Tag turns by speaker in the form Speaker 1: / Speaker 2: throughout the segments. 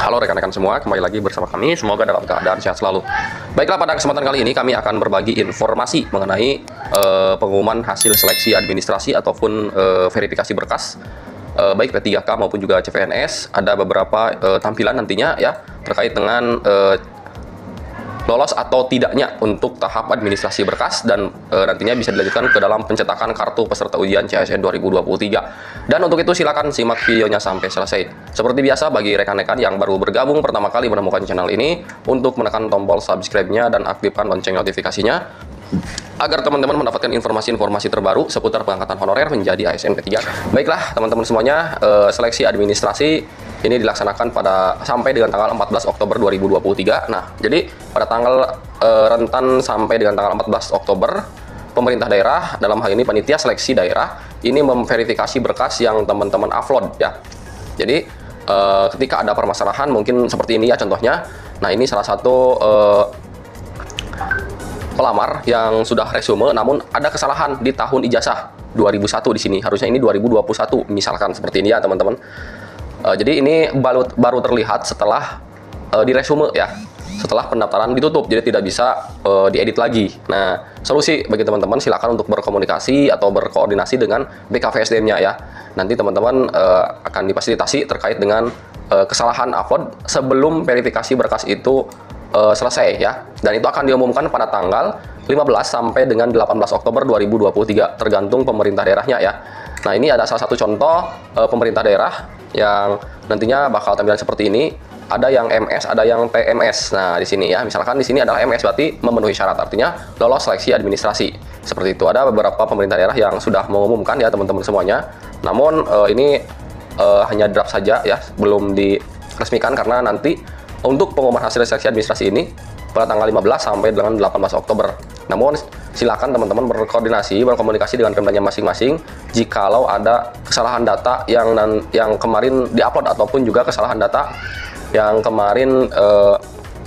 Speaker 1: Halo rekan-rekan semua, kembali lagi bersama kami. Semoga dalam keadaan sehat selalu. Baiklah, pada kesempatan kali ini kami akan berbagi informasi mengenai pengumuman hasil seleksi administrasi ataupun verifikasi berkas baik P3K maupun juga CPNS. Ada beberapa tampilan nantinya ya terkait dengan lolos atau tidaknya untuk tahap administrasi berkas dan nantinya bisa dilanjutkan ke dalam pencetakan kartu peserta ujian CASN 2023. Dan untuk itu silakan simak videonya sampai selesai. Seperti biasa, bagi rekan-rekan yang baru bergabung pertama kali menemukan channel ini, untuk menekan tombol subscribe-nya dan aktifkan lonceng notifikasinya agar teman-teman mendapatkan informasi-informasi terbaru seputar pengangkatan honorer menjadi ASN P3. Baiklah teman-teman semuanya, seleksi administrasi ini dilaksanakan sampai dengan tanggal 14 Oktober 2023. Nah, jadi pada tanggal rentan sampai dengan tanggal 14 Oktober, pemerintah daerah, dalam hal ini panitia seleksi daerah, ini memverifikasi berkas yang teman-teman upload ya. Jadi ketika ada permasalahan mungkin seperti ini ya contohnya. Nah, ini salah satu pelamar yang sudah resume namun ada kesalahan di tahun ijazah 2001 di sini. Harusnya ini 2021 misalkan seperti ini ya teman-teman. Jadi ini baru terlihat setelah di resume ya, setelah pendaftaran ditutup, jadi tidak bisa diedit lagi. Nah, solusi bagi teman-teman silakan untuk berkomunikasi atau berkoordinasi dengan BKVSDM-nya ya. Nanti teman-teman akan difasilitasi terkait dengan kesalahan upload sebelum verifikasi berkas itu selesai ya. Dan itu akan diumumkan pada tanggal 15 sampai dengan 18 Oktober 2023 tergantung pemerintah daerahnya ya. Nah, ini ada salah satu contoh pemerintah daerah yang nantinya bakal tampilan seperti ini. Ada yang MS, ada yang TMS. Nah, di sini ya, misalkan di sini adalah MS berarti memenuhi syarat, artinya lolos seleksi administrasi. Seperti itu. Ada beberapa pemerintah daerah yang sudah mengumumkan ya teman-teman semuanya. Namun ini hanya draft saja ya, belum diresmikan karena nanti untuk pengumuman hasil seleksi administrasi ini pada tanggal 15 sampai dengan 18 Oktober. Namun silakan teman-teman berkomunikasi dengan Pemdanya masing-masing jikalau ada kesalahan data yang kemarin diupload ataupun juga kesalahan data yang kemarin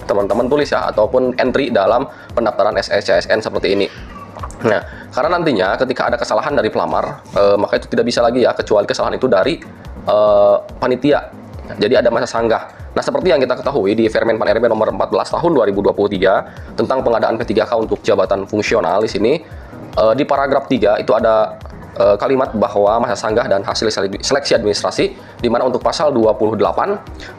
Speaker 1: teman-teman tulis ya ataupun entry dalam pendaftaran SSCSN seperti ini. Nah, karena nantinya ketika ada kesalahan dari pelamar, maka itu tidak bisa lagi ya kecuali kesalahan itu dari panitia. Jadi ada masa sanggah. Nah, seperti yang kita ketahui di Permen Pan RB nomor 14 tahun 2023 tentang pengadaan P3K untuk jabatan fungsional, di sini di paragraf 3 itu ada kalimat bahwa masa sanggah dan hasil seleksi administrasi, di mana untuk pasal 28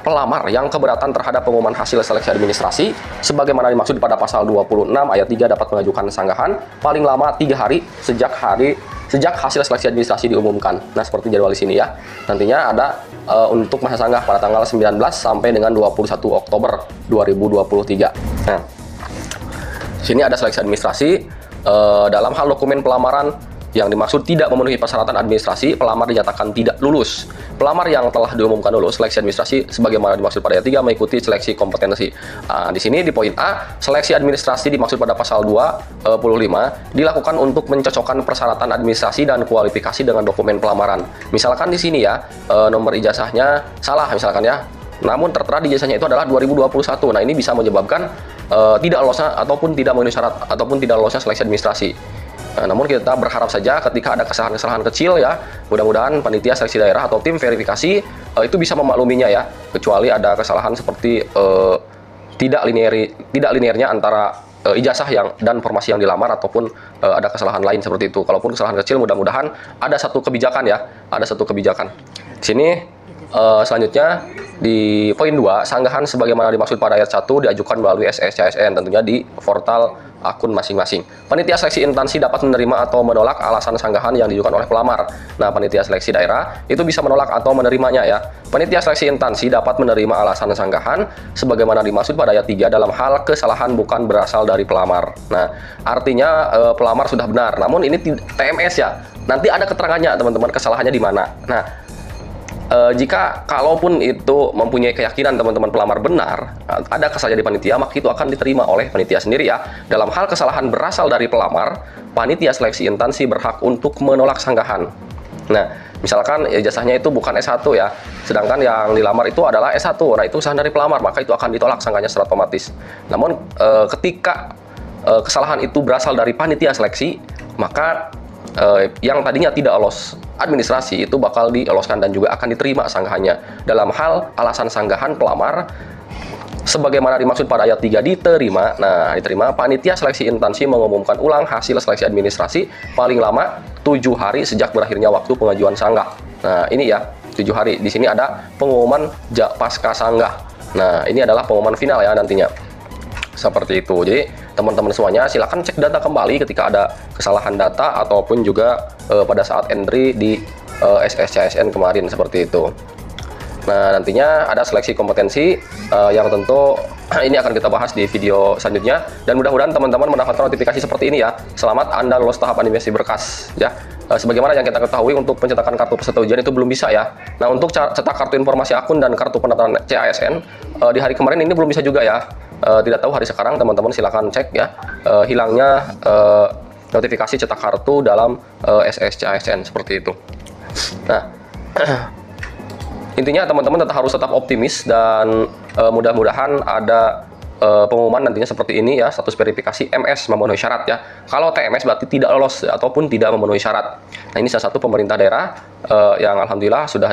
Speaker 1: pelamar yang keberatan terhadap pengumuman hasil seleksi administrasi sebagaimana dimaksud pada pasal 26 ayat 3 dapat mengajukan sanggahan paling lama 3 hari sejak hasil seleksi administrasi diumumkan. Nah, seperti jadwal di sini ya. Nantinya ada untuk masa sanggah pada tanggal 19 sampai dengan 21 Oktober 2023. Nah, sini ada seleksi administrasi dalam hal dokumen pelamaran yang dimaksud tidak memenuhi persyaratan administrasi, pelamar dinyatakan tidak lulus. Pelamar yang telah diumumkan lulus seleksi administrasi sebagaimana dimaksud pada ayat 3 mengikuti seleksi kompetensi. Nah, di sini di poin A, seleksi administrasi dimaksud pada pasal 25 dilakukan untuk mencocokkan persyaratan administrasi dan kualifikasi dengan dokumen pelamaran. Misalkan di sini ya, nomor ijazahnya salah misalkan ya. Namun tertera di ijazahnya itu adalah 2021. Nah, ini bisa menyebabkan tidak lolosnya ataupun tidak memenuhi syarat ataupun tidak lolosnya seleksi administrasi. Nah, namun kita berharap saja ketika ada kesalahan-kesalahan kecil ya, mudah-mudahan panitia seleksi daerah atau tim verifikasi itu bisa memakluminya ya, kecuali ada kesalahan seperti tidak linearnya antara ijazah dan formasi yang dilamar ataupun ada kesalahan lain seperti itu. Kalaupun kesalahan kecil, mudah-mudahan ada satu kebijakan ya, ada satu kebijakan. Di sini selanjutnya di poin 2, sanggahan sebagaimana dimaksud pada ayat 1 diajukan melalui SSCSN tentunya di portal akun masing-masing. Panitia seleksi instansi dapat menerima atau menolak alasan sanggahan yang diajukan oleh pelamar. Nah, panitia seleksi daerah itu bisa menolak atau menerimanya ya. Panitia seleksi instansi dapat menerima alasan sanggahan sebagaimana dimaksud pada ayat 3 dalam hal kesalahan bukan berasal dari pelamar. Nah, artinya pelamar sudah benar, namun ini TMS ya. Nanti ada keterangannya teman-teman kesalahannya di mana. Nah, jika kalaupun itu mempunyai keyakinan teman-teman pelamar benar, ada kesalahan di panitia, maka itu akan diterima oleh panitia sendiri ya. Dalam hal kesalahan berasal dari pelamar, panitia seleksi instansi berhak untuk menolak sanggahan. Nah, misalkan ijazahnya itu bukan S1 ya, sedangkan yang dilamar itu adalah S1. Nah, itu kesalahan dari pelamar, maka itu akan ditolak sanggahnya secara otomatis. Namun ketika kesalahan itu berasal dari panitia seleksi, maka yang tadinya tidak lolos administrasi itu bakal diloloskan dan juga akan diterima sanggahannya. Dalam hal alasan sanggahan pelamar sebagaimana dimaksud pada ayat 3 diterima. Nah, diterima, panitia seleksi instansi mengumumkan ulang hasil seleksi administrasi paling lama 7 hari sejak berakhirnya waktu pengajuan sanggah. Nah, ini ya, 7 hari. Di sini ada pengumuman pasca sanggah. Nah, ini adalah pengumuman final ya nantinya. Seperti itu. Jadi, teman-teman semuanya silakan cek data kembali ketika ada kesalahan data ataupun juga pada saat entry di SSCASN kemarin seperti itu. Nah, nantinya ada seleksi kompetensi yang tentu ini akan kita bahas di video selanjutnya, dan mudah-mudahan teman-teman mendapatkan notifikasi seperti ini ya. Selamat Anda lolos tahap animasi berkas ya. Sebagaimana yang kita ketahui, untuk pencetakan kartu peserta ujian itu belum bisa ya. Nah, untuk cetak kartu informasi akun dan kartu pendaftaran CASN di hari kemarin ini belum bisa juga ya. Tidak tahu hari sekarang, teman-teman silakan cek ya. Hilangnya notifikasi cetak kartu dalam SSCASN seperti itu. Nah, intinya teman-teman harus tetap optimis dan mudah-mudahan ada pengumuman nantinya seperti ini ya, status verifikasi MS memenuhi syarat ya. Kalau TMS berarti tidak lolos ataupun tidak memenuhi syarat. Nah, ini salah satu pemerintah daerah yang alhamdulillah sudah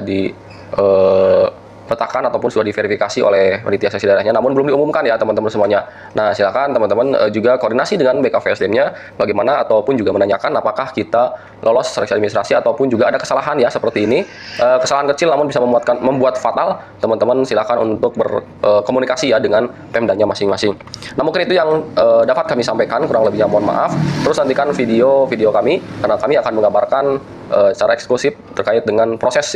Speaker 1: petakan ataupun sudah diverifikasi oleh panitia seleksi daerahnya, namun belum diumumkan ya teman-teman semuanya. Nah, silakan teman-teman juga koordinasi dengan BKVSDM-nya bagaimana, ataupun juga menanyakan apakah kita lolos seleksi administrasi ataupun juga ada kesalahan ya seperti ini. Kesalahan kecil namun bisa membuat fatal. Teman-teman silakan untuk berkomunikasi ya dengan Pemdanya masing-masing. Nah, mungkin itu yang dapat kami sampaikan, kurang lebihnya mohon maaf. Terus nantikan video-video kami, karena kami akan menggambarkan secara eksklusif terkait dengan proses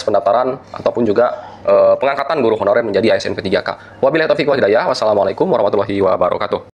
Speaker 1: pendaftaran ataupun juga pengangkatan guru honorer menjadi ASN P3K. Wabillahi taufiq wal hidayah. Wassalamualaikum warahmatullahi wabarakatuh.